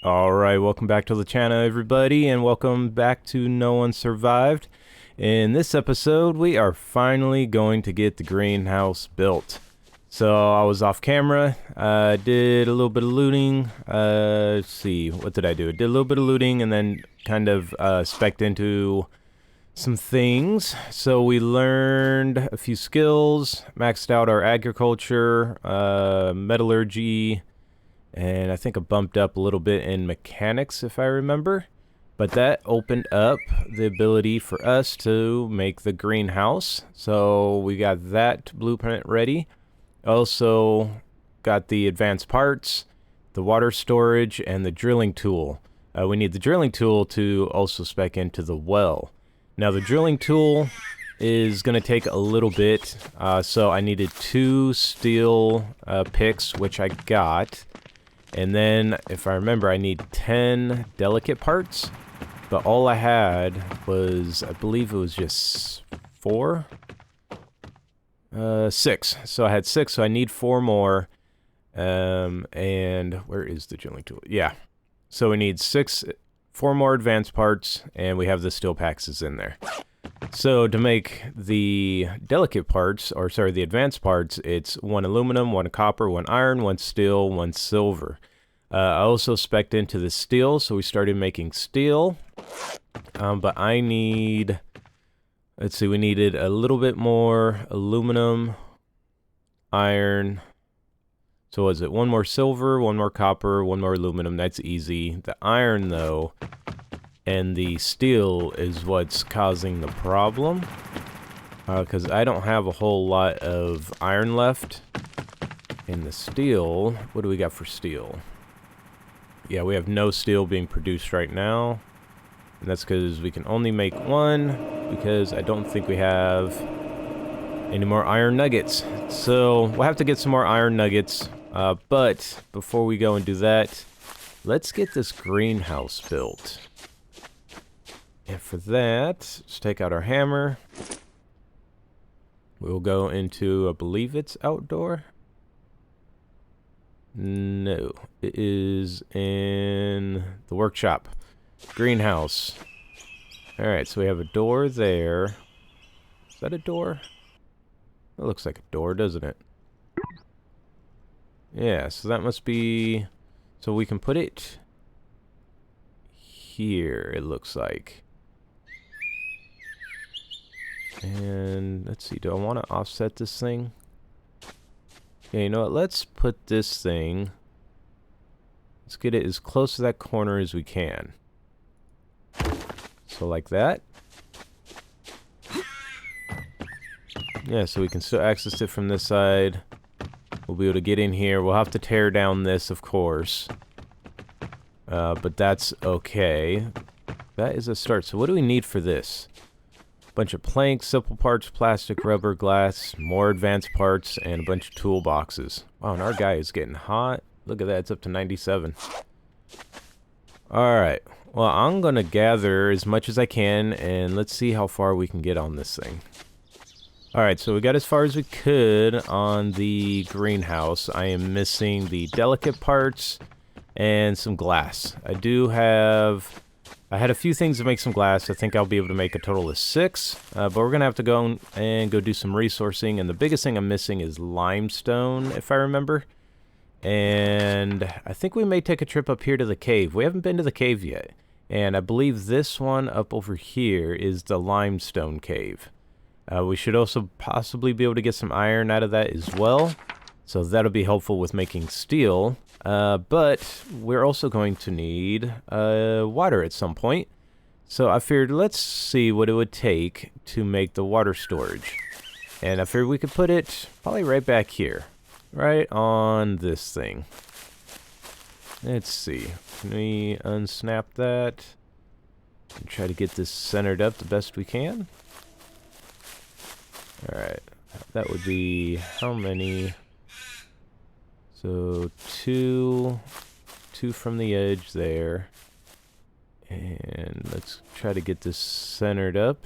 Alright, welcome back to the channel, everybody, and welcome back to No One Survived. In this episode, we are finally going to get the greenhouse built. So, I was off camera, did a little bit of looting, let's see, what did I do? I did a little bit of looting and then kind of spec'd into some things. So, we learned a few skills, maxed out our agriculture, metallurgy, and I think I bumped up a little bit in mechanics, if I remember. But that opened up the ability for us to make the greenhouse. So we got that blueprint ready. Also got the advanced parts, the water storage, and the drilling tool. We need the drilling tool to also spec into the well. Now the drilling tool is going to take a little bit. So I needed 2 steel picks, which I got. And then, if I remember, I need 10 delicate parts. But all I had was, I believe it was just 4? 6. So I had 6, so I need 4 more. And where is the drilling tool? Yeah. So we need 4 more advanced parts, and we have the steel packs in there. So to make the delicate parts, or sorry, the advanced parts, it's 1 aluminum, 1 copper, 1 iron, 1 steel, 1 silver. I also spec'd into the steel, so we started making steel. But I need, let's see, we needed a little bit more aluminum, iron. So was it 1 more silver, 1 more copper, 1 more aluminum? That's easy. The iron, though, and the steel is what's causing the problem, because I don't have a whole lot of iron left. In the steel, what do we got for steel? Yeah, we have no steel being produced right now, and that's because we can only make 1, because I don't think we have any more iron nuggets. So we'll have to get some more iron nuggets, but before we go and do that, let's get this greenhouse built. And for that, let's take out our hammer. We'll go into, I believe it's outdoor. No, it is in the workshop. Greenhouse. Alright, so we have a door there. Is that a door? That looks like a door, doesn't it? Yeah, so that must be... So we can put it here, it looks like. And let's see, do I want to offset this thing? Yeah, you know what, let's put this thing, let's get it as close to that corner as we can. So like that. Yeah, so we can still access it from this side. We'll be able to get in here. We'll have to tear down this, of course. But that's okay. That is a start. So what do we need for this? Bunch of planks, simple parts, plastic, rubber, glass, more advanced parts, and a bunch of toolboxes. Wow, and our guy is getting hot. Look at that, it's up to 97. Alright, well, I'm going to gather as much as I can, and let's see how far we can get on this thing. Alright, so we got as far as we could on the greenhouse. I am missing the delicate parts and some glass. I had a few things to make some glass. I think I'll be able to make a total of 6. But we're going to have to go and go do some resourcing. And the biggest thing I'm missing is limestone, if I remember. And I think we may take a trip up here to the cave. We haven't been to the cave yet. And I believe this one up over here is the limestone cave. We should also possibly be able to get some iron out of that as well. So that'll be helpful with making steel. But we're also going to need water at some point. So I figured let's see what it would take to make the water storage. And I figured we could put it probably right back here. Right on this thing. Let's see. Can we unsnap that? And try to get this centered up the best we can. Alright. That would be how many... So 2 from the edge there, and let's try to get this centered up.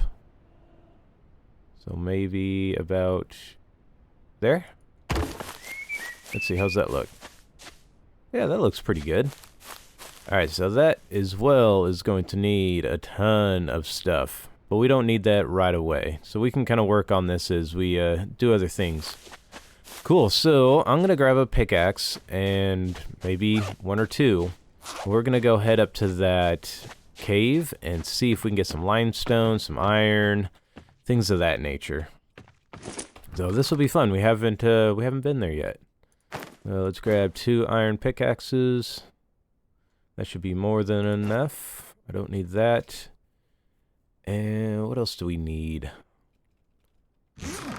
So maybe about there. Let's see, how's that look? Yeah, that looks pretty good. Alright, so that as well is going to need a ton of stuff. But we don't need that right away. So we can kind of work on this as we do other things. Cool, so I'm going to grab a pickaxe and maybe one or two. We're going to go head up to that cave and see if we can get some limestone, some iron, things of that nature. So this will be fun. We haven't been there yet. Let's grab 2 iron pickaxes. That should be more than enough. I don't need that. And what else do we need?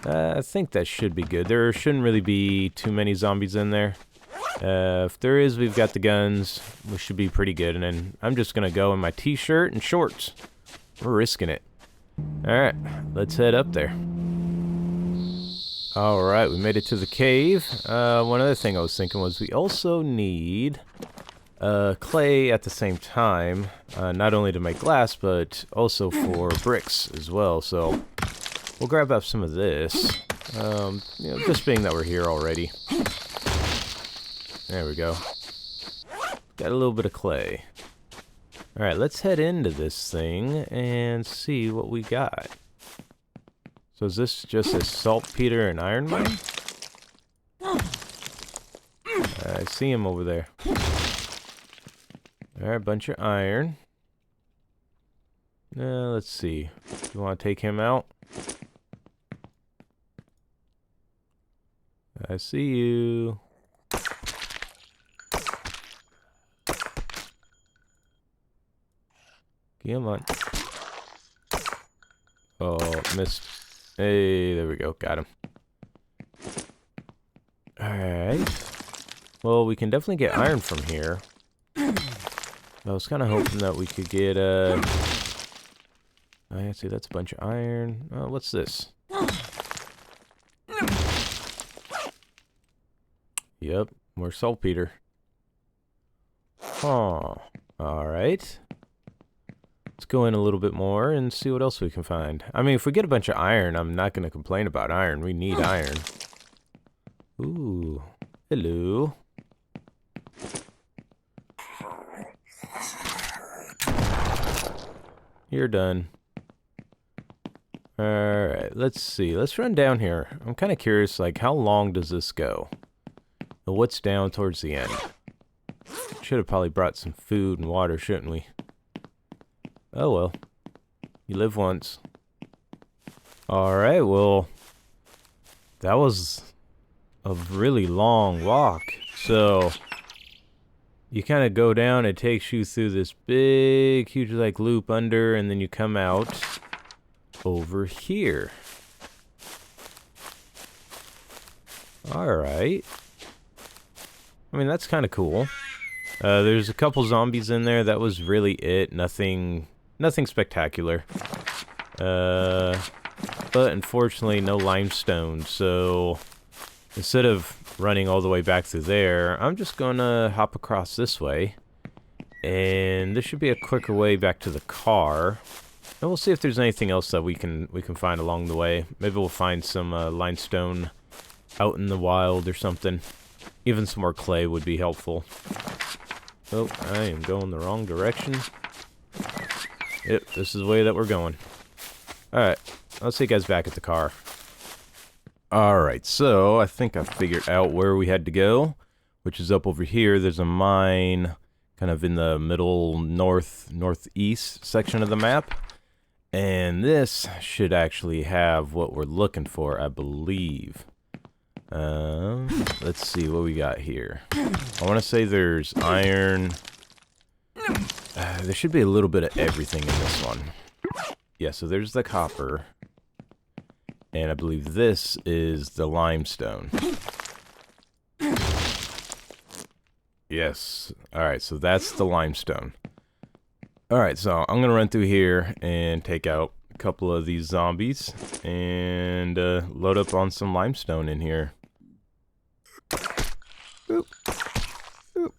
I think that should be good. There shouldn't really be too many zombies in there. If there is, we've got the guns. We should be pretty good. And then I'm just going to go in my t-shirt and shorts. We're risking it. Alright, let's head up there. Alright, we made it to the cave. One other thing I was thinking was we also need clay at the same time. Not only to make glass, but also for bricks as well. So we'll grab up some of this. You know, just being that we're here already. There we go. Got a little bit of clay. Alright, let's head into this thing and see what we got. So is this just a saltpeter and iron mine? I see him over there. Alright, bunch of iron. Let's see. Do you want to take him out? I see you. Come on. Oh, missed. Hey, there we go. Got him. Alright. Well, we can definitely get iron from here. I was kind of hoping that we could get, oh, yeah, see, that's a bunch of iron. Oh, what's this? Yep, more saltpeter. Oh, alright. Let's go in a little bit more and see what else we can find. I mean, if we get a bunch of iron, I'm not going to complain about iron. We need iron. Ooh. Hello. You're done. Alright, let's see. Let's run down here. I'm kind of curious, like, how long does this go? And what's down towards the end? Should have probably brought some food and water, shouldn't we? Oh well. You live once. Alright, well, that was a really long walk. So, you kind of go down, it takes you through this big, huge, like, loop under, and then you come out over here. Alright. I mean, that's kind of cool. There's a couple zombies in there. That was really it. Nothing spectacular. But unfortunately, no limestone. So instead of running all the way back through there, I'm just gonna hop across this way. And this should be a quicker way back to the car. And we'll see if there's anything else that we can find along the way. Maybe we'll find some limestone out in the wild or something. Even some more clay would be helpful. Oh, I am going the wrong direction. Yep, this is the way that we're going. Alright, I'll see you guys back at the car. Alright, so I think I figured out where we had to go, which is up over here. There's a mine kind of in the middle northeast section of the map. And this should actually have what we're looking for, I believe. Let's see what we got here. I want to say there's iron. There should be a little bit of everything in this one. Yeah, so there's the copper. And I believe this is the limestone. Yes. Alright, so that's the limestone. Alright, so I'm going to run through here and take out a couple of these zombies. And load up on some limestone in here. Boop. Boop.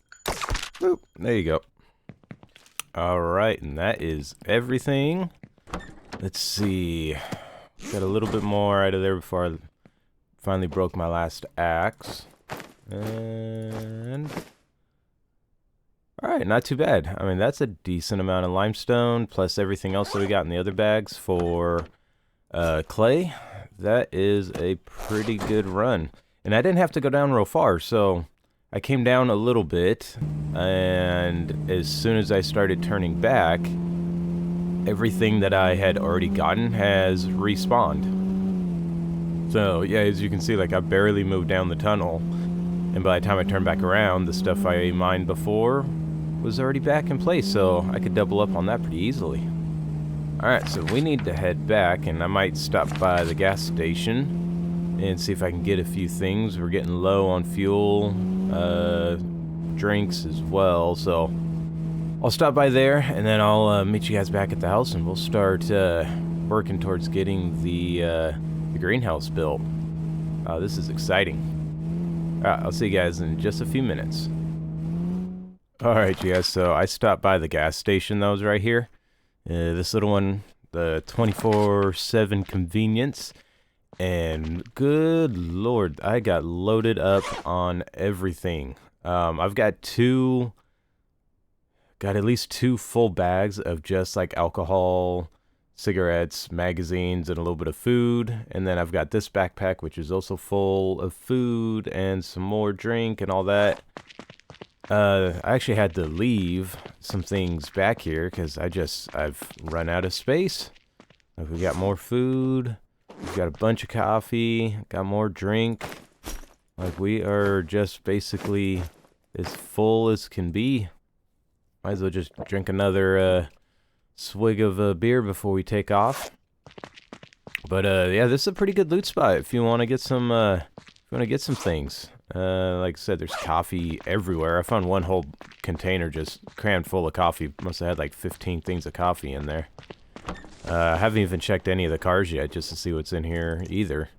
Boop. There you go. Alright, and that is everything. Let's see. Got a little bit more out of there before I finally broke my last axe. And Alright, not too bad. I mean, that's a decent amount of limestone, plus everything else that we got in the other bags for clay. That is a pretty good run. And I didn't have to go down real far, so I came down a little bit, and as soon as I started turning back, everything that I had already gotten has respawned. So, yeah, as you can see, like, I barely moved down the tunnel, and by the time I turned back around, the stuff I mined before was already back in place, so I could double up on that pretty easily. Alright, so we need to head back, and I might stop by the gas station and see if I can get a few things. We're getting low on fuel, drinks as well, so I'll stop by there, and then I'll meet you guys back at the house, and we'll start working towards getting the greenhouse built. This is exciting. Alright, I'll see you guys in just a few minutes. Alright, you guys, so I stopped by the gas station that was right here. This little one, the 24/7 convenience. And good lord, I got loaded up on everything. I've got at least 2 full bags of just like alcohol, cigarettes, magazines, and a little bit of food. And then I've got this backpack, which is also full of food and some more drink and all that. I actually had to leave some things back here because I've run out of space. Like, we got more food. We've got a bunch of coffee. Got more drink. Like, we are just basically as full as can be. Might as well just drink another swig of beer before we take off. But yeah, this is a pretty good loot spot if you want to get some things. Like I said, there's coffee everywhere. I found one whole container just crammed full of coffee. Must have had like 15 things of coffee in there. I haven't even checked any of the cars yet just to see what's in here either.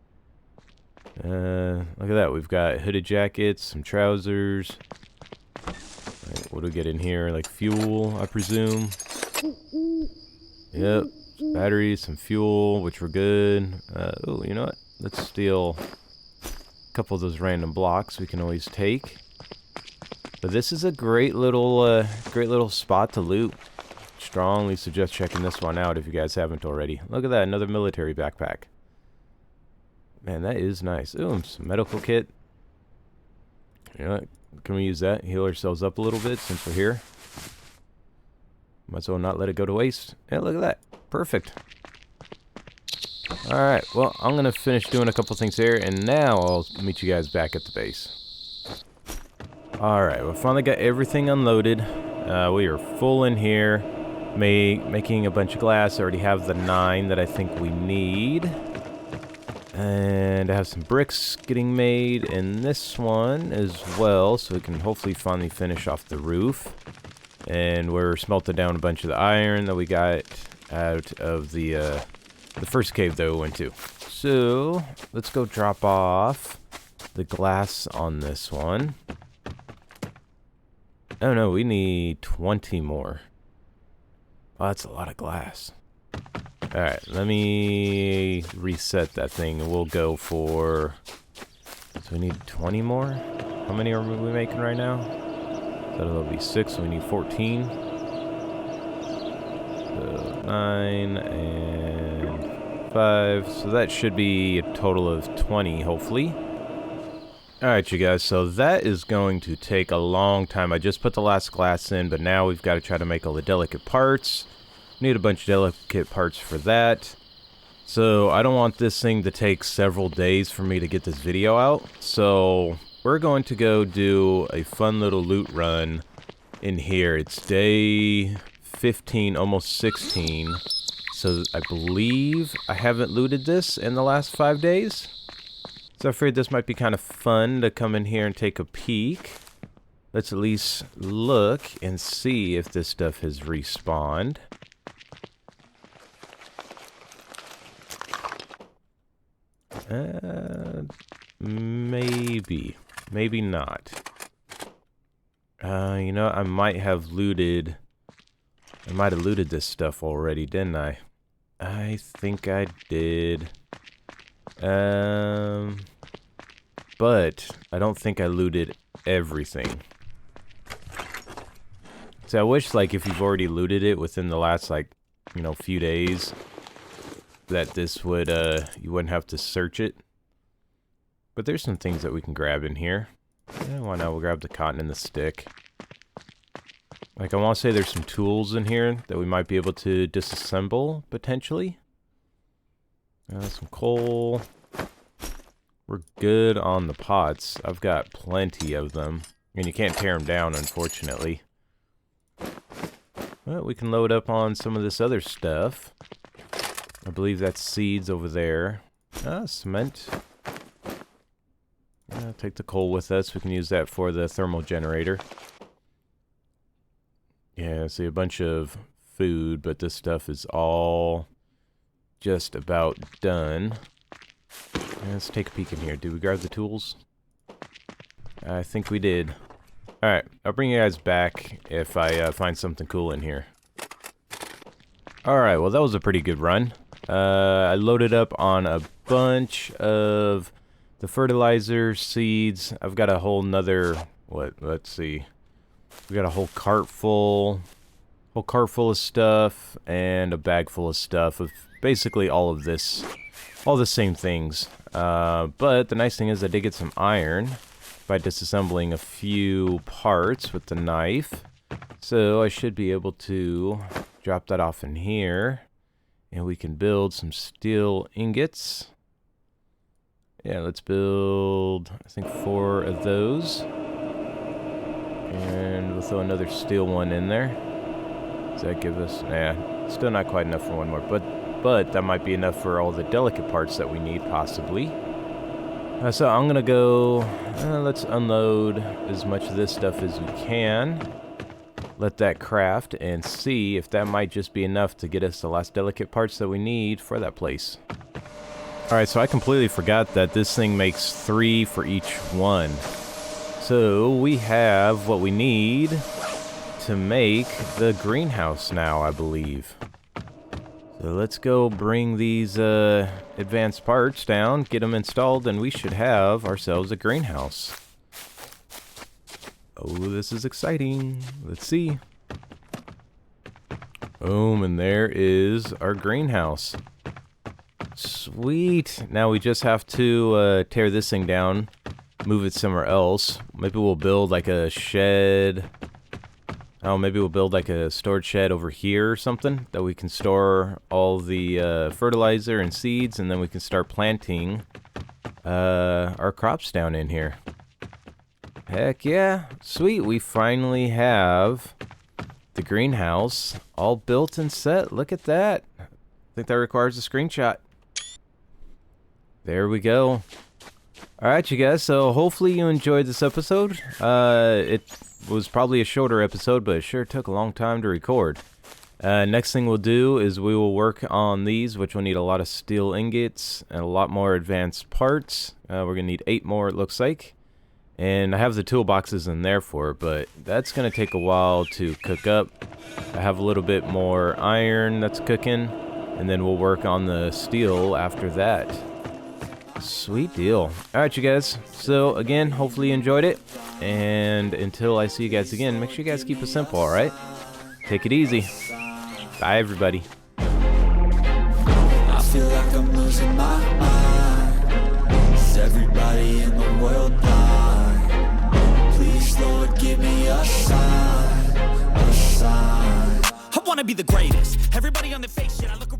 Look at that. We've got hooded jackets, some trousers. Right, what do we get in here? Like fuel, I presume. Yep. Batteries, some fuel, which were good. Oh, you know what? Let's steal a couple of those random blocks we can always take. But this is a great little spot to loot. Strongly suggest checking this one out if you guys haven't already. Look at that, another military backpack. Man, that is nice. Ooh, some medical kit. You know what? Can we use that? Heal ourselves up a little bit since we're here. Might as well not let it go to waste. Yeah, look at that. Perfect. Alright, well, I'm going to finish doing a couple things here, and now I'll meet you guys back at the base. Alright, we finally got everything unloaded. We are full in here. Making a bunch of glass. I already have the 9 that I think we need. And I have some bricks getting made in this one as well, so we can hopefully finally finish off the roof. And we're smelting down a bunch of the iron that we got out of the first cave that we went to. So, let's go drop off the glass on this one. Oh no, we need 20 more. Oh, that's a lot of glass. Alright, let me reset that thing and we'll go for... So we need 20 more? How many are we making right now? That'll be 6, so we need 14. So 9 and 5. So that should be a total of 20, hopefully. Alright, you guys, so that is going to take a long time. I just put the last glass in, but now we've got to try to make all the delicate parts. Need a bunch of delicate parts for that. So I don't want this thing to take several days for me to get this video out. So we're going to go do a fun little loot run in here. It's day 15, almost 16. So I believe I haven't looted this in the last 5 days. So I figured this might be kind of fun to come in here and take a peek. Let's at least look and see if this stuff has respawned. Maybe. Maybe not. You know, I might have looted this stuff already, didn't I? I think I did. But I don't think I looted everything. So I wish, like, if you've already looted it within the last, like, you know, few days, that this would, you wouldn't have to search it. But there's some things that we can grab in here. Yeah, why not? We'll grab the cotton and the stick. Like, I want to say there's some tools in here that we might be able to disassemble, potentially. Some coal. We're good on the pots. I've got plenty of them. And you can't tear them down, unfortunately. Well, we can load up on some of this other stuff. I believe that's seeds over there. Cement. Take the coal with us. We can use that for the thermal generator. Yeah, see a bunch of food, but this stuff is all just about done. Let's take a peek in here. Did we grab the tools? I think we did. Alright, I'll bring you guys back if I find something cool in here. Alright, well that was a pretty good run. I loaded up on a bunch of the fertilizer, seeds. I've got a whole nother, let's see. We got a whole cart full of stuff, and a bag full of stuff of basically all of this, all the same things. But the nice thing is I did get some iron by disassembling a few parts with the knife. So I should be able to drop that off in here, and we can build some steel ingots. Yeah, let's build, I think, 4 of those. And we'll throw another steel one in there. Does that give us... Nah, still not quite enough for one more. But that might be enough for all the delicate parts that we need, possibly. So I'm going to go... let's unload as much of this stuff as we can. Let that craft and see if that might just be enough to get us the last delicate parts that we need for that place. Alright, so I completely forgot that this thing makes 3 for each one. So we have what we need to make the greenhouse now, I believe. So let's go bring these advanced parts down, get them installed, and we should have ourselves a greenhouse. Oh, this is exciting. Let's see. Boom, and there is our greenhouse. Sweet. Now we just have to tear this thing down, move it somewhere else. Maybe we'll build like a shed. Oh, maybe we'll build like a storage shed over here or something that we can store all the fertilizer and seeds, and then we can start planting our crops down in here. Heck yeah. Sweet. We finally have the greenhouse all built and set. Look at that. I think that requires a screenshot. There we go. Alright, you guys, so hopefully you enjoyed this episode. It was probably a shorter episode, but it sure took a long time to record. Next thing we'll do is we will work on these, which will need a lot of steel ingots and a lot more advanced parts. We're going to need 8 more, it looks like. And I have the toolboxes in there for it, but that's going to take a while to cook up. I have a little bit more iron that's cooking, and then we'll work on the steel after that. Sweet deal. Alright, you guys. So, again, hopefully you enjoyed it. And until I see you guys again, make sure you guys keep it simple, alright? Take it easy. Bye, everybody. I feel like I'm losing my mind. Is everybody in the world blind? Please, Lord, give me a sign, a sign. I wanna be the greatest. Everybody on the fake shit, I look around.